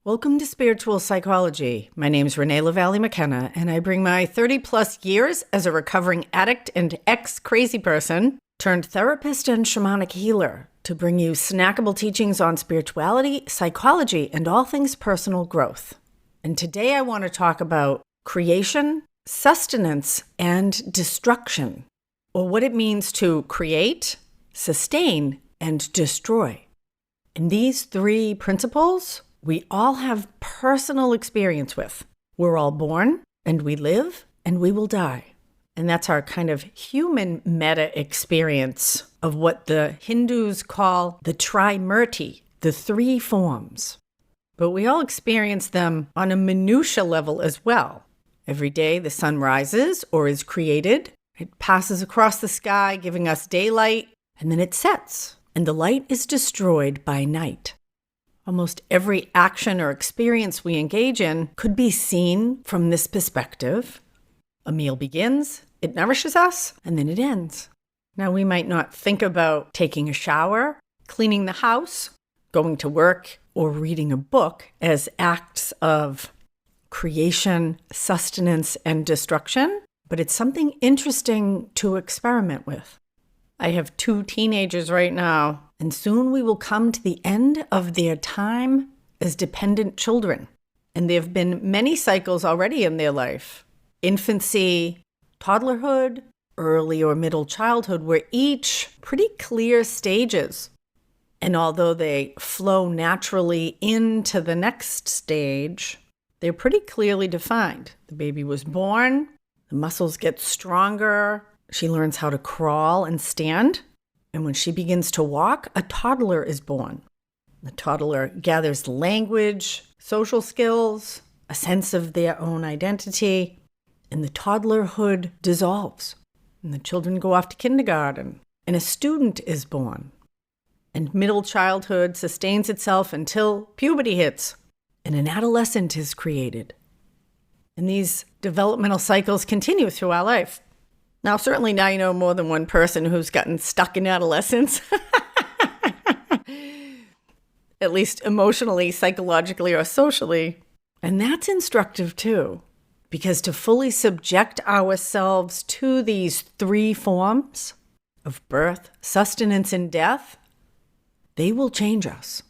Welcome to Spiritual Psychology. My name is Renee LaValle McKenna, and I bring my 30-plus years as a recovering addict and ex-crazy person turned therapist and shamanic healer to bring you snackable teachings on spirituality, psychology, and all things personal growth. And today I want to talk about creation, sustenance, and destruction, or what it means to create, sustain, and destroy. And these three principles we all have personal experience with. We're all born, and we live, and we will die. And that's our kind of human meta experience of what the Hindus call the trimurti, the three forms. But we all experience them on a minutia level as well. Every day the sun rises or is created. It passes across the sky, giving us daylight, and then it sets, and the light is destroyed by night. Almost every action or experience we engage in could be seen from this perspective. A meal begins, it nourishes us, and then it ends. Now, we might not think about taking a shower, cleaning the house, going to work, or reading a book as acts of creation, sustenance, and destruction, but it's something interesting to experiment with. I have 2 teenagers right now, and soon we will come to the end of their time as dependent children. And there have been many cycles already in their life. Infancy, toddlerhood, early or middle childhood were each pretty clear stages. And although they flow naturally into the next stage, they're pretty clearly defined. The baby was born, the muscles get stronger, she learns how to crawl and stand. And when she begins to walk, a toddler is born. The toddler gathers language, social skills, a sense of their own identity, and the toddlerhood dissolves. And the children go off to kindergarten, and a student is born. And middle childhood sustains itself until puberty hits, and an adolescent is created. And these developmental cycles continue through our life. Now, certainly now you know more than one person who's gotten stuck in adolescence, at least emotionally, psychologically, or socially. And that's instructive too, because to fully subject ourselves to these 3 forms of birth, sustenance, and death, they will change us.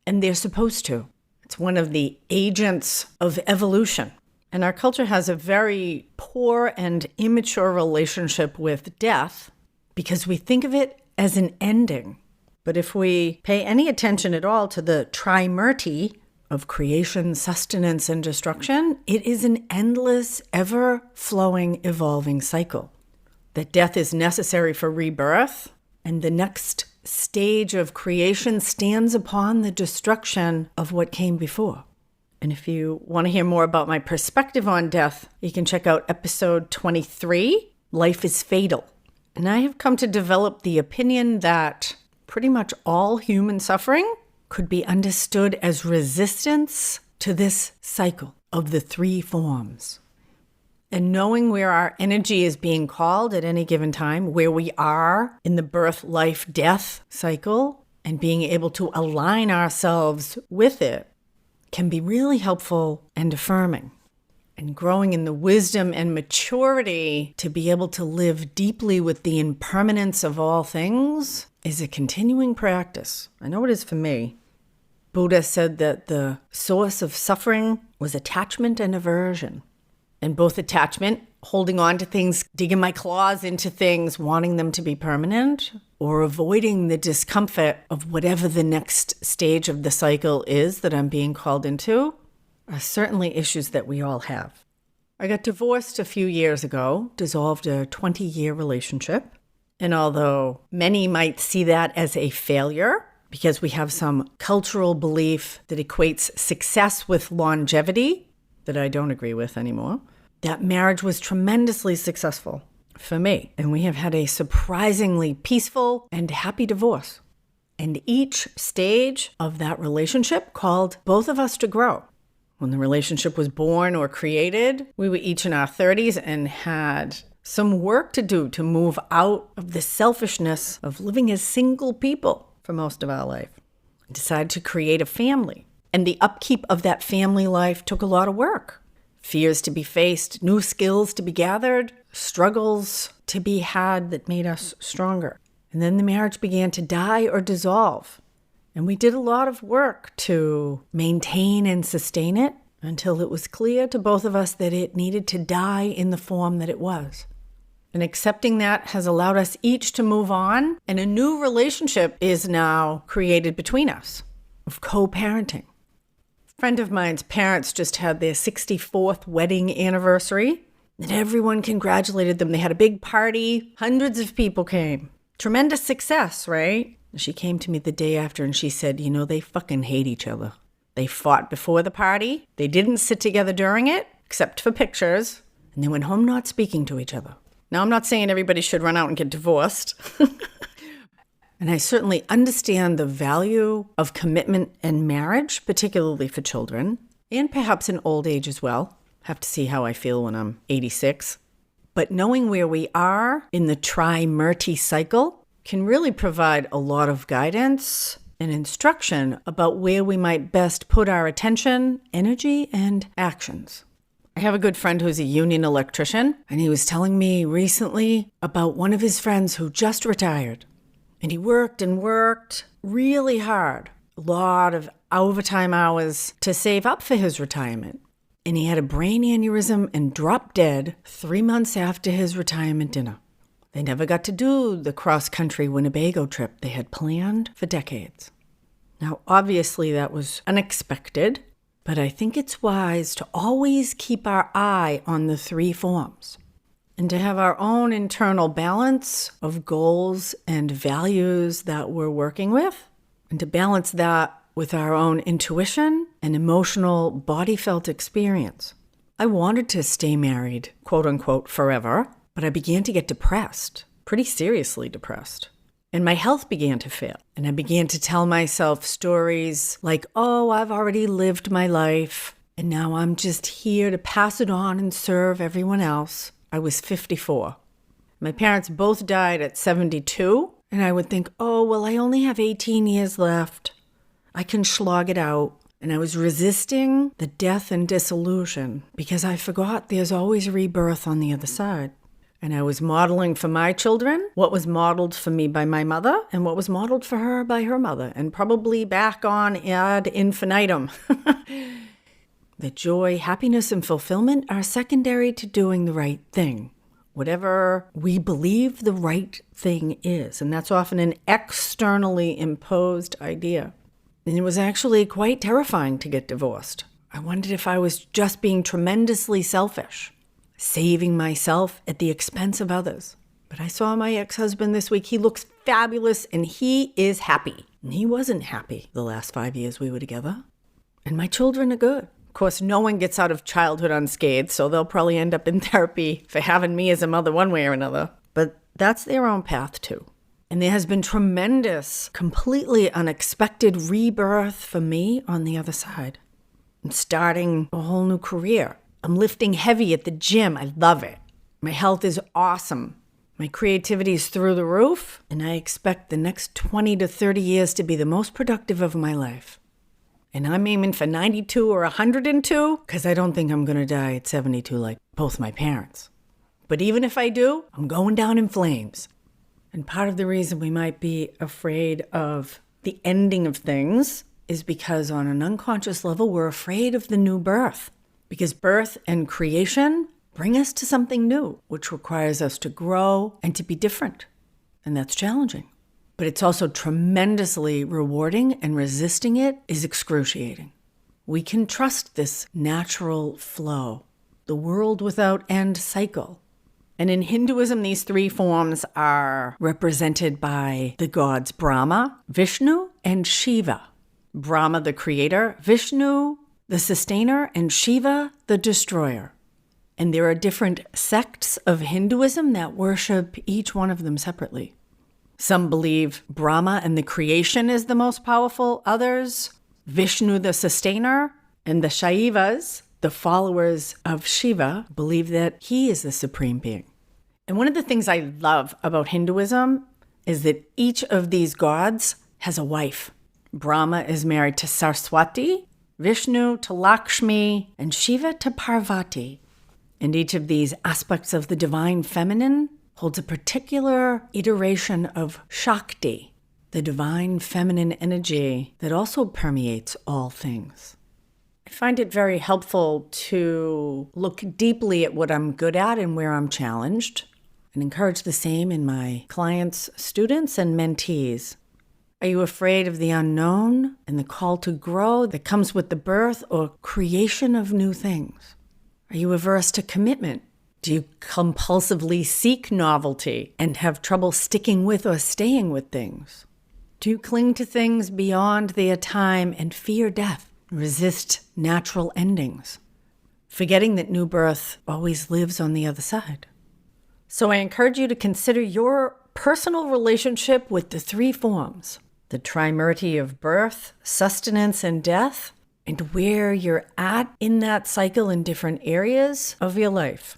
And they're supposed to. It's one of the agents of evolution. And our culture has a very poor and immature relationship with death because we think of it as an ending. But if we pay any attention at all to the trimurti of creation, sustenance, and destruction, it is an endless, ever-flowing, evolving cycle. That death is necessary for rebirth, and the next stage of creation stands upon the destruction of what came before. And if you want to hear more about my perspective on death, you can check out episode 23, Life is Fatal. And I have come to develop the opinion that pretty much all human suffering could be understood as resistance to this cycle of the 3 forms. And knowing where our energy is being called at any given time, where we are in the birth, life, death cycle, and being able to align ourselves with it, can be really helpful and affirming. And growing in the wisdom and maturity to be able to live deeply with the impermanence of all things is a continuing practice. I know it is for me. Buddha said that the source of suffering was attachment and aversion. And both attachment, holding on to things, digging my claws into things, wanting them to be permanent, or avoiding the discomfort of whatever the next stage of the cycle is that I'm being called into, are certainly issues that we all have. I got divorced a few years ago, dissolved a 20-year relationship. And although many might see that as a failure, because we have some cultural belief that equates success with longevity, that I don't agree with anymore, that marriage was tremendously successful for me. And we have had a surprisingly peaceful and happy divorce. And each stage of that relationship called both of us to grow. When the relationship was born or created, we were each in our 30s and had some work to do to move out of the selfishness of living as single people for most of our life. Decided to create a family. And the upkeep of that family life took a lot of work. Fears to be faced, new skills to be gathered, struggles to be had that made us stronger. And then the marriage began to die or dissolve. And we did a lot of work to maintain and sustain it until it was clear to both of us that it needed to die in the form that it was. And accepting that has allowed us each to move on, and a new relationship is now created between us of co-parenting. A friend of mine's parents just had their 64th wedding anniversary, and everyone congratulated them. They had a big party. Hundreds of people came. Tremendous success, right? She came to me the day after and she said, they fucking hate each other. They fought before the party. They didn't sit together during it, except for pictures. And they went home not speaking to each other. Now, I'm not saying everybody should run out and get divorced. And I certainly understand the value of commitment and marriage, particularly for children, and perhaps in old age as well. Have to see how I feel when I'm 86. But knowing where we are in the trimurti cycle can really provide a lot of guidance and instruction about where we might best put our attention, energy, and actions. I have a good friend who's a union electrician, and he was telling me recently about one of his friends who just retired. And he worked and worked really hard, a lot of overtime hours to save up for his retirement. And he had a brain aneurysm and dropped dead 3 months after his retirement dinner. They never got to do the cross-country Winnebago trip they had planned for decades. Now, obviously, that was unexpected, but I think it's wise to always keep our eye on the 3 forms and to have our own internal balance of goals and values that we're working with, and to balance that with our own intuition and emotional body-felt experience. I wanted to stay married, quote unquote, forever, but I began to get depressed, pretty seriously depressed. And my health began to fail. And I began to tell myself stories like, oh, I've already lived my life, and now I'm just here to pass it on and serve everyone else. I was 54. My parents both died at 72, and I would think, oh, well, I only have 18 years left. I can slog it out. And I was resisting the death and dissolution because I forgot there's always rebirth on the other side. And I was modeling for my children what was modeled for me by my mother and what was modeled for her by her mother, and probably back on ad infinitum. That joy, happiness, and fulfillment are secondary to doing the right thing, whatever we believe the right thing is. And that's often an externally imposed idea. And it was actually quite terrifying to get divorced. I wondered if I was just being tremendously selfish, saving myself at the expense of others. But I saw my ex-husband this week. He looks fabulous and he is happy. And he wasn't happy the last 5 years we were together. And my children are good. Of course, no one gets out of childhood unscathed, so they'll probably end up in therapy for having me as a mother one way or another. But that's their own path too. And there has been tremendous, completely unexpected rebirth for me on the other side. I'm starting a whole new career. I'm lifting heavy at the gym. I love it. My health is awesome. My creativity is through the roof, and I expect the next 20 to 30 years to be the most productive of my life. And I'm aiming for 92 or 102 because I don't think I'm going to die at 72 like both my parents. But even if I do, I'm going down in flames. And part of the reason we might be afraid of the ending of things is because on an unconscious level, we're afraid of the new birth. Because birth and creation bring us to something new, which requires us to grow and to be different. And that's challenging. But it's also tremendously rewarding, and resisting it is excruciating. We can trust this natural flow, the world without end cycle. And in Hinduism, these 3 forms are represented by the gods Brahma, Vishnu, and Shiva. Brahma, the creator, Vishnu, the sustainer, and Shiva, the destroyer. And there are different sects of Hinduism that worship each one of them separately. Some believe Brahma and the creation is the most powerful. Others, Vishnu, the sustainer, and the Shaivas, the followers of Shiva, believe that he is the supreme being. And one of the things I love about Hinduism is that each of these gods has a wife. Brahma is married to Saraswati, Vishnu to Lakshmi, and Shiva to Parvati. And each of these aspects of the divine feminine holds a particular iteration of Shakti, the divine feminine energy that also permeates all things. I find it very helpful to look deeply at what I'm good at and where I'm challenged, and encourage the same in my clients, students, and mentees. Are you afraid of the unknown and the call to grow that comes with the birth or creation of new things? Are you averse to commitment? Do you compulsively seek novelty and have trouble sticking with or staying with things? Do you cling to things beyond their time and fear death, resist natural endings, forgetting that new birth always lives on the other side? So I encourage you to consider your personal relationship with the three forms, the trimurti of birth, sustenance, and death, and where you're at in that cycle in different areas of your life.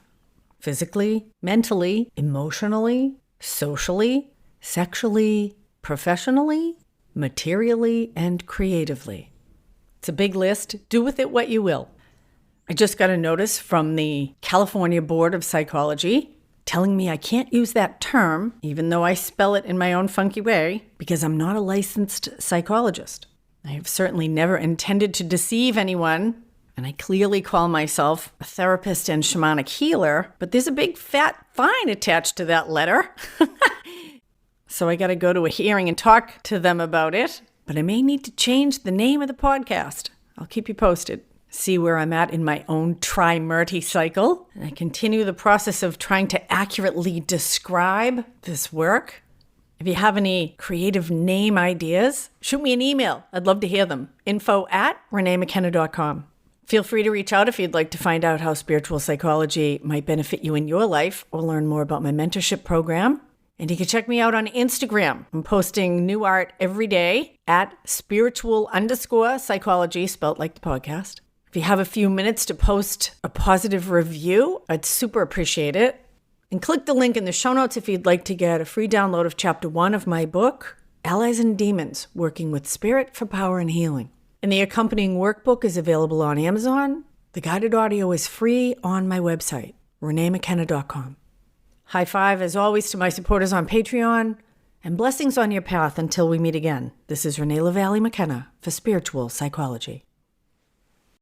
Physically, mentally, emotionally, socially, sexually, professionally, materially, and creatively. It's a big list. Do with it what you will. I just got a notice from the California Board of Psi-Kology telling me I can't use that term, even though I spell it in my own funky way, because I'm not a licensed psychologist. I have certainly never intended to deceive anyone, and I clearly call myself a therapist and shamanic healer, but there's a big fat fine attached to that letter. So I got to go to a hearing and talk to them about it, but I may need to change the name of the podcast. I'll keep you posted. See where I'm at in my own trimurti cycle. And I continue the process of trying to accurately describe this work. If you have any creative name ideas, shoot me an email. I'd love to hear them. info@reneemckenna.com. Feel free to reach out if you'd like to find out how spiritual psychology might benefit you in your life or learn more about my mentorship program. And you can check me out on Instagram. I'm posting new art every day at spiritual_psychology, spelt like the podcast. If you have a few minutes to post a positive review, I'd super appreciate it. And click the link in the show notes if you'd like to get a free download of Chapter 1 of my book, Allies and Demons, Working with Spirit for Power and Healing. And the accompanying workbook is available on Amazon. The guided audio is free on my website, reneemckenna.com. High five, as always, to my supporters on Patreon, and blessings on your path until we meet again. This is Renee LaValle McKenna for Spiritual Psychology.